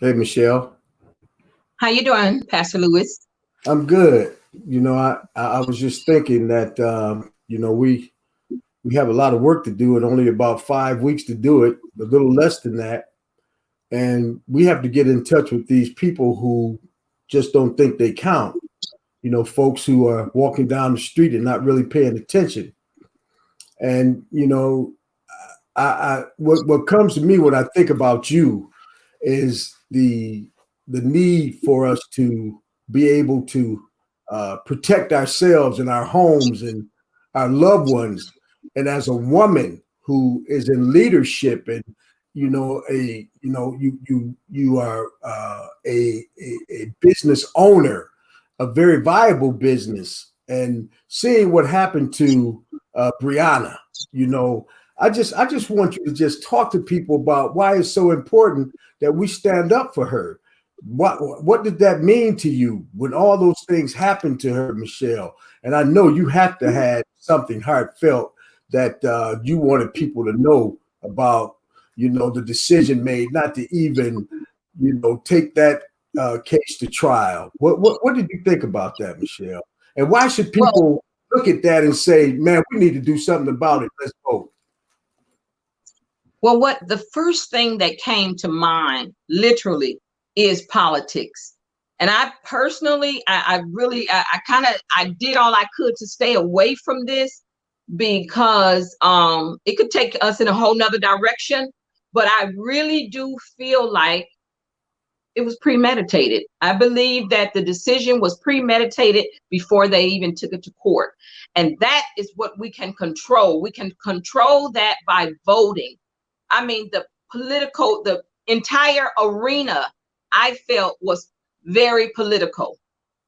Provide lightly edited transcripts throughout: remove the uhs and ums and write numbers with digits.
Hey, Michelle. How you doing, Pastor Lewis? I'm good. I was just thinking that we have a lot of work to do and only about 5 weeks to do it, a little less than that. And we have to get in touch with these people who just don't think they count. Folks who are walking down the street and not really paying attention. And what comes to me when I think about you is the need for us to be able to protect ourselves and our homes and our loved ones. And as a woman who is in leadership and you are a business owner, a very viable business, and seeing what happened to Brianna, you know, I just want you to just talk to people about why it's so important that we stand up for her. What did that mean to you when all those things happened to her, Michelle? And I know you have to have something heartfelt that you wanted people to know about, the decision made not to even, take that case to trial. What did you think about that, Michelle? And why should Well, people look at that and say, "Man, we need to do something about it. Let's vote." what the first thing that came to mind, literally, is politics. And I personally, I really, I kind of, I did all I could to stay away from this because it could take us in a whole nother direction. But I really do feel like it was premeditated. I believe that the decision was premeditated before they even took it to court. And that is what we can control. We can control that by voting. I mean, the entire arena I felt was very political.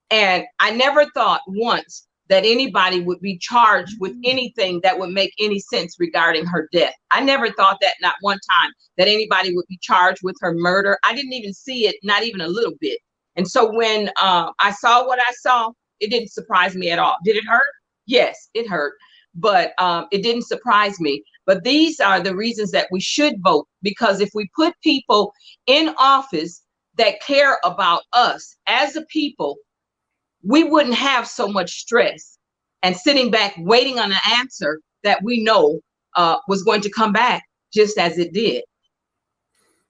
And I never thought once that anybody would be charged with anything that would make any sense regarding her death. I never thought that, not one time, that anybody would be charged with her murder. I didn't even see it, not even a little bit. And so when I saw what I saw, it didn't surprise me at all. Did it hurt? Yes, it hurt, but it didn't surprise me. But these are the reasons that we should vote, because if we put people in office that care about us as a people, we wouldn't have so much stress and sitting back waiting on an answer that we know was going to come back just as it did.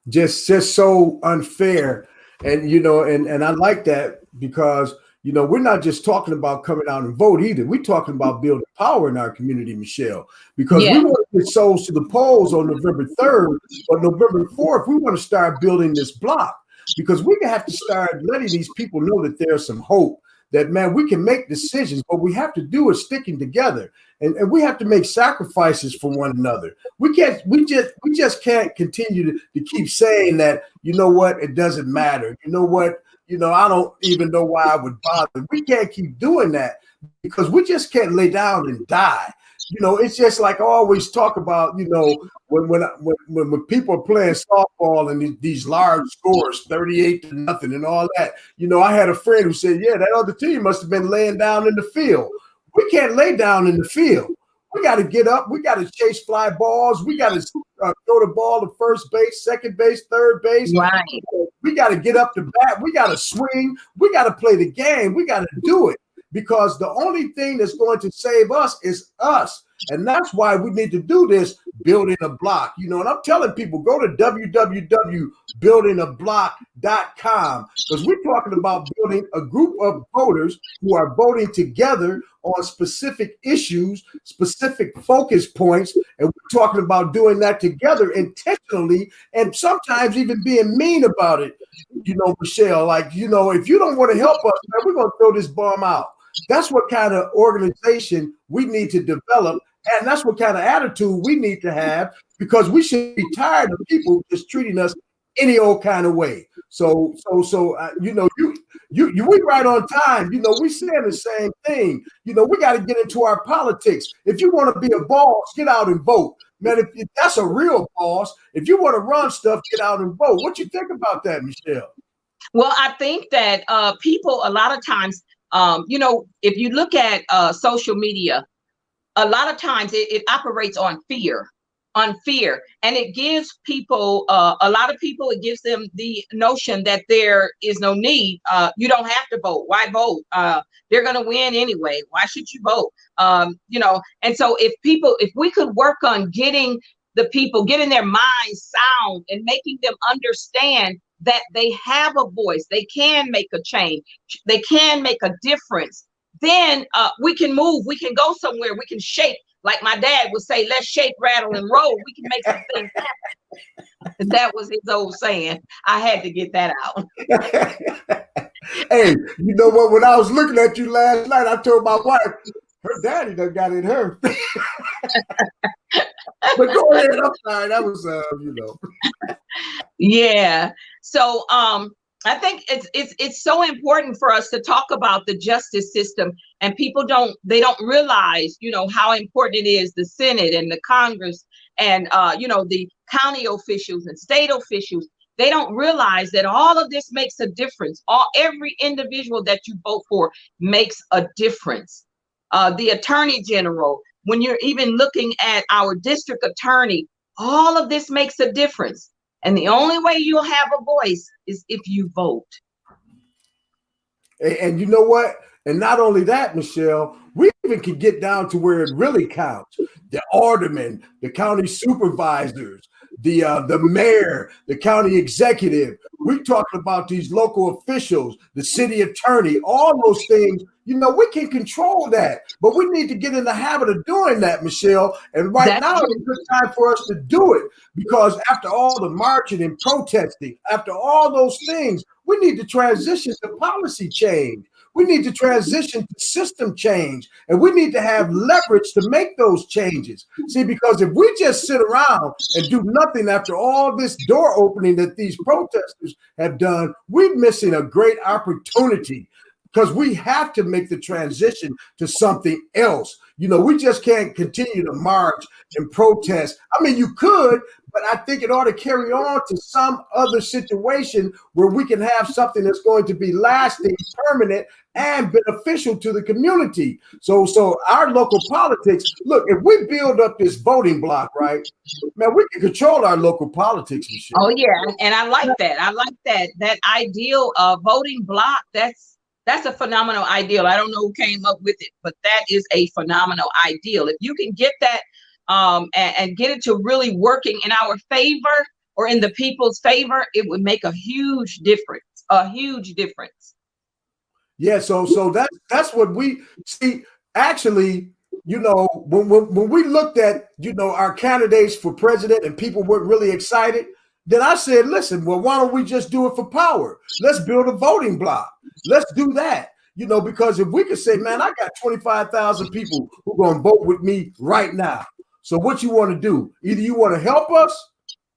Just so unfair. And and I like that because we're not just talking about coming out and vote either. We're talking about building power in our community, Michelle, because we Yeah. want to get souls to the polls on November 3rd, but November 4th, we want to start building this block because we have to start letting these people know that there's some hope, that man, we can make decisions, but we have to do it sticking together. And we have to make sacrifices for one another. We just can't continue to keep saying that, it doesn't matter. I don't even know why I would bother. We can't keep doing that because we just can't lay down and die. It's just like I always talk about, when people are playing softball and these large scores, 38 to nothing and all that. I had a friend who said, yeah, that other team must have been laying down in the field. We can't lay down in the field. We got to get up. We got to chase fly balls. We got to throw the ball to first base, second base, third base. Right. We got to get up to bat. We got to swing. We got to play the game. We got to do it because the only thing that's going to save us is us. And that's why we need to do this building a block. And I'm telling people, go to www.buildingablock.com because we're talking about building a group of voters who are voting together on specific issues, specific focus points. And we're talking about doing that together intentionally and sometimes even being mean about it. Michelle, if you don't want to help us, man, we're going to throw this bomb out. That's what kind of organization we need to develop. And that's what kind of attitude we need to have because we should be tired of people just treating us any old kind of way. So, we right on time. We saying the same thing. We got to get into our politics. If you want to be a boss, get out and vote. Man, if that's a real boss, if you want to run stuff, get out and vote. What you think about that, Michelle? Well, I think that people, a lot of times, if you look at social media, a lot of times it operates on fear. on fear, and it gives people, a lot of people, it gives them the notion that there is no need. You don't have to vote. Why vote? They're going to win anyway. Why should you vote? And so if we could work on getting the people, getting their minds sound and making them understand that they have a voice, they can make a change, they can make a difference, then we can move, we can go somewhere, we can shape. Like my dad would say, let's shake, rattle, and roll. We can make some things happen. That was his old saying. I had to get that out. Hey, you know what? When I was looking at you last night, I told my wife, her daddy done got in her. But go ahead. I'm sorry. That was, Yeah. So I think it's so important for us to talk about the justice system, and people don't realize, how important it is, the Senate and the Congress and, the county officials and state officials. They don't realize that all of this makes a difference. Every individual that you vote for makes a difference. The attorney general, when you're even looking at our district attorney, all of this makes a difference. And the only way you'll have a voice is if you vote. And you know what? And not only that, Michelle, we even can get down to where it really counts. The aldermen, the county supervisors, the mayor, the county executive. We're talking about these local officials, the city attorney, all those things. We can control that, but we need to get in the habit of doing that, Michelle. And now is a good time for us to do it, because after all the marching and protesting, after all those things, we need to transition to policy change. We need to transition to system change, and we need to have leverage to make those changes. See, because if we just sit around and do nothing after all this door opening that these protesters have done, we're missing a great opportunity, because we have to make the transition to something else. We just can't continue to march and protest. I mean, you could, but I think it ought to carry on to some other situation where we can have something that's going to be lasting, permanent, and beneficial to the community. So our local politics, look, if we build up this voting block, right, man, we can control our local politics, Michelle. Oh, yeah. And I like that. That ideal voting block. That's a phenomenal ideal. I don't know who came up with it, but that is a phenomenal ideal. If you can get that and get it to really working in our favor or in the people's favor, it would make a huge difference. A huge difference. Yeah, so that's what we see. Actually, when we looked at our candidates for president and people weren't really excited, then I said, listen, well, why don't we just do it for power? Let's build a voting block. Let's do that. Because if we could say, man, I got 25,000 people who are going to vote with me right now. So what you want to do? Either you want to help us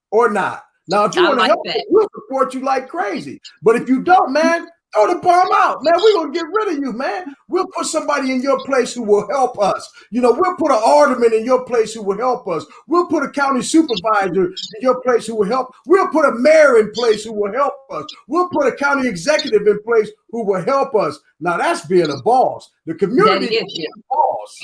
or not. Now, if you want to help us, we'll support you like crazy. But if you don't, man, throw the bomb out, man. We're going to get rid of you, man. We'll put somebody in your place who will help us. We'll put an alderman in your place who will help us. We'll put a county supervisor in your place who will help. We'll put a mayor in place who will help us. We'll put a county executive in place who will help us. Now, that's being a boss. The community is being a boss.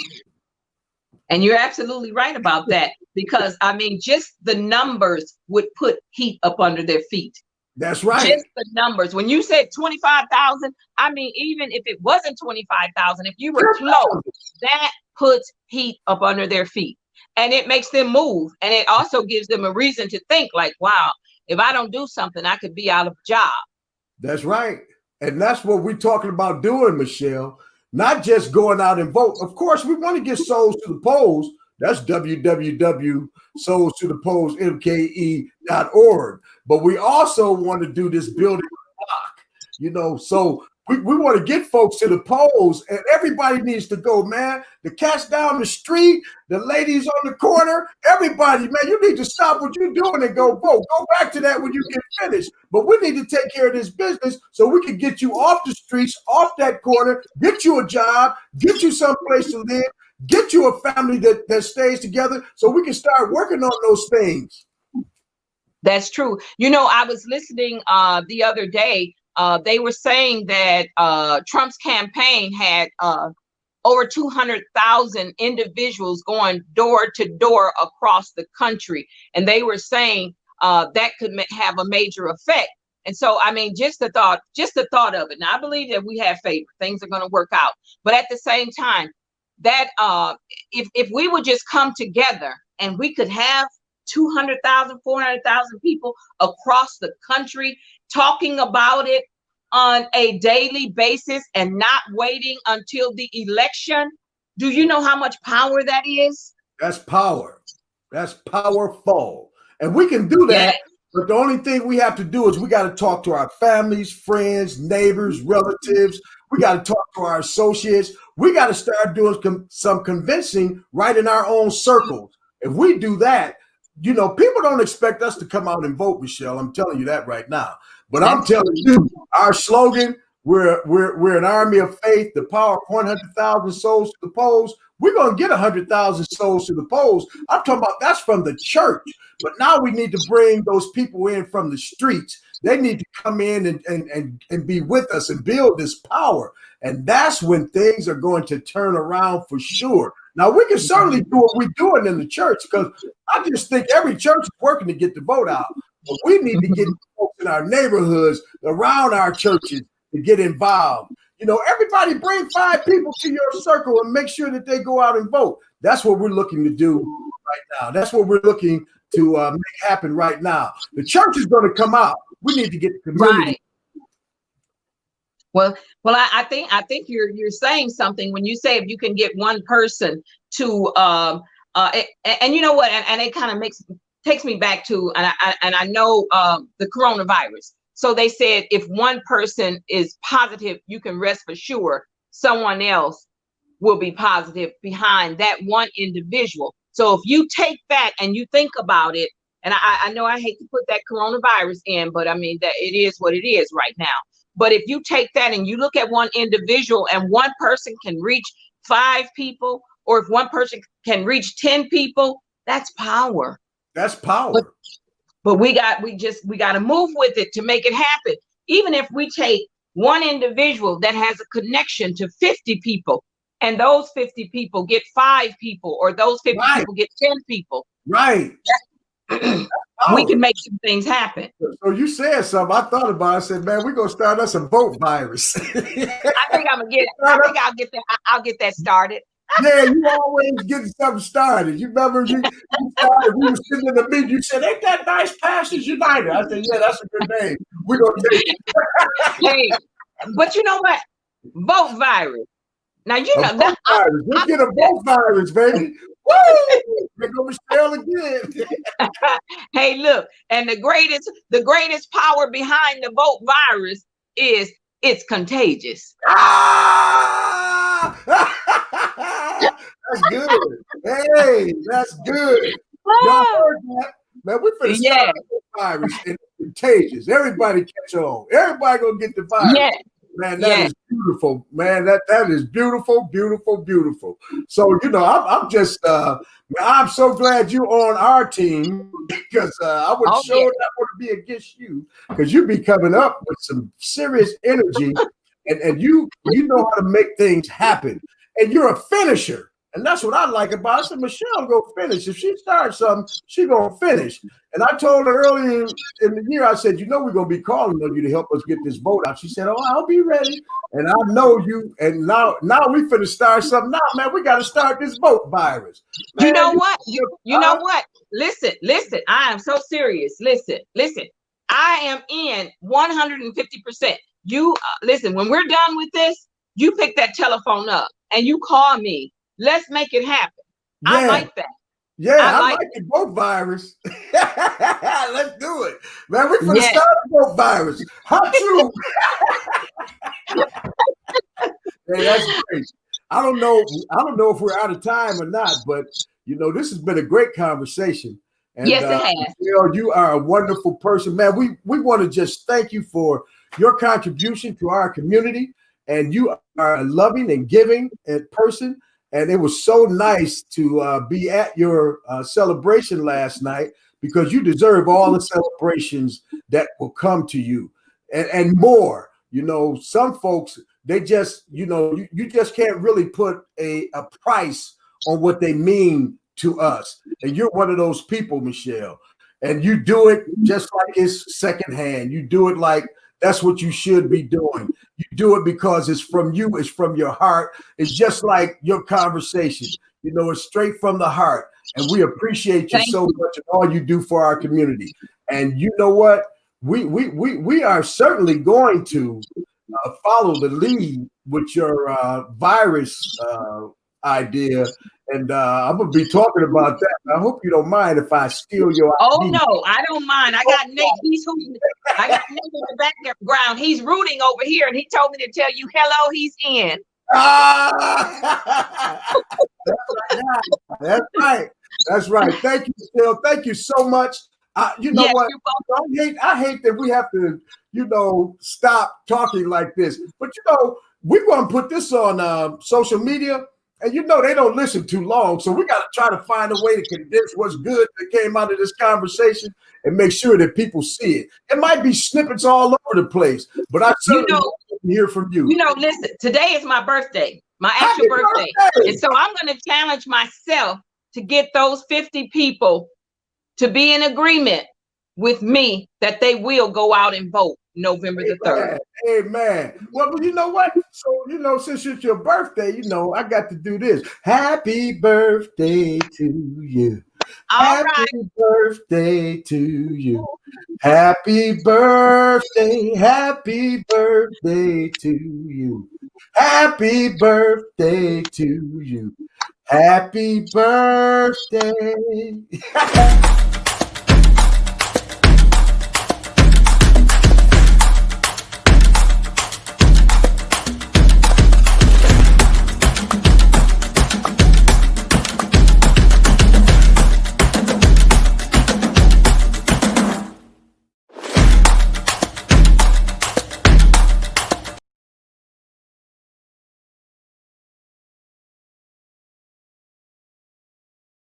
And you're absolutely right about that, because, I mean, just the numbers would put heat up under their feet. That's right. Just the numbers. When you said 25,000, I mean, even if it wasn't 25,000, if you were close, that puts heat up under their feet, and it makes them move. And it also gives them a reason to think like, wow, if I don't do something, I could be out of a job. That's right. And that's what we're talking about doing, Michelle. Not just going out and vote. Of course, we want to get souls to the polls. That's www.soulstothepollsmke.org. But we also want to do this building block, so we want to get folks to the polls, and everybody needs to go, man. The cats down the street, the ladies on the corner, everybody, man, you need to stop what you're doing and go vote. Go back to that when you get finished. But we need to take care of this business so we can get you off the streets, off that corner, get you a job, get you someplace to live, get you a family that stays together, so we can start working on those things. That's true. I was listening the other day. They were saying that Trump's campaign had over 200,000 individuals going door to door across the country. And they were saying that could have a major effect. And so, I mean, just the thought of it. Now, I believe that we have faith, things are going to work out. But at the same time, that if we would just come together and we could have 200,000, 400,000 people across the country talking about it on a daily basis and not waiting until the election, do you know how much power that is? That's power. That's powerful. And we can do that. Yeah. But the only thing we have to do is we got to talk to our families, friends, neighbors, relatives. We got to talk to our associates. We got to start doing some convincing right in our own circles. If we do that, you know, people don't expect us to come out and vote, Michelle. I'm telling you that right now. But I'm telling you, our slogan, we're an army of faith, the power of 100,000 souls to the polls. We're going to get 100,000 souls to the polls. I'm talking about that's from the church. But now we need to bring those people in from the streets. They need to come in and be with us and build this power. And that's when things are going to turn around for sure. Now, we can certainly do what we're doing in the church, because I just think every church is working to get the vote out. But we need to get folks in our neighborhoods, around our churches, to get involved. You know, everybody bring 5 people to your circle and make sure that they go out and vote. That's what we're looking to do right now. That's what we're looking to make happen right now. The church is going to come out. We need to get the community. Right. Well, I think you're saying something when you say if you can get one person to and you know what, and it kind of takes me back to, and I know the coronavirus. So they said if one person is positive, you can rest for sure someone else will be positive behind that one individual. So if you take that and you think about it, and I know I hate to put that coronavirus in, but I mean that it is what it is right now. But if you take that and you look at one individual, and one person can reach 5 people, or if one person can reach 10 people, that's power. That's power. But we got to move with it to make it happen. Even if we take one individual that has a connection to 50 people, and those 50 people get 5 people, or those 50 people get 10 people. Right. We can make some things happen. So you said something. I thought about it. I said, man, we're gonna start us a vote virus. I think I'll get that started. Yeah, you always get something started. You remember you started, we were sitting in the meeting, you said, ain't that nice, Pastors United? I said, yeah, that's a good name. We're gonna take it. Hey, but you know what? Vote virus. Now you know that let's get a vote virus, baby. Woo! We're gonna Michelle again. Hey, look, and the greatest power behind the vote virus is it's contagious. Ah! That's good. Hey, that's good. Y'all heard that? Man, we're finna start the virus, and it's contagious. Everybody catch on. Everybody gonna get the virus. Yeah. Man, that is beautiful. Man, that is beautiful, beautiful, beautiful. So, you know, I'm just I'm so glad you're on our team, because I would not want to be against you, because you be coming up with some serious energy, and you know how to make things happen, and you're a finisher. And that's what I like about it. I said, Michelle go finish. If she starts something, she gonna finish. And I told her earlier in the year, I said, you know, we're gonna be calling on you to help us get this vote out. She said, oh, I'll be ready. And I know you. And now we finna start something. Now, man, we gotta start this vote virus. Man, you know what? You know what? Listen. I am so serious. Listen. I am in 150%. You listen. When we're done with this, you pick that telephone up and you call me. Let's make it happen. Yeah. I like that. Yeah, I like the vote virus. Let's do it. Man, we're going to start the vote virus. How true? Hey, that's great. I don't know if we're out of time or not, but, you know, this has been a great conversation. And, yes, it has. You are a wonderful person. Man, we want to just thank you for your contribution to our community. And you are a loving and giving person. And it was so nice to be at your celebration last night, because you deserve all the celebrations that will come to you and more. You know, some folks they just, you just can't really put a price on what they mean to us. And you're one of those people, Michelle. And you do it just like it's secondhand. You do it like that's what you should be doing. You do it because it's from you, it's from your heart. It's just like your conversation. It's straight from the heart. And we appreciate you so much and all you do for our community. And you know what? We are certainly going to follow the lead with your virus idea. And I'm going to be talking about that. I hope you don't mind if I steal your idea. Oh, no, I don't mind. I got Nate. I got Nate in the background. He's rooting over here, and he told me to tell you, hello, he's in. That's right. That's right. Thank you, Michelle. Thank you so much. You know what? I hate that we have to, stop talking like this. But, we're going to put this on social media. And they don't listen too long. So we got to try to find a way to condense what's good that came out of this conversation and make sure that people see it. It might be snippets all over the place, but I certainly want to hear from you. Listen, today is my birthday, my actual birthday. And so I'm going to challenge myself to get those 50 people to be in agreement with me that they will go out and vote November the 3rd. Amen. Well, you know what? So, since it's your birthday, I got to do this. Happy birthday to you. Happy birthday to you. Happy birthday. Happy birthday to you. Happy birthday to you. Happy birthday.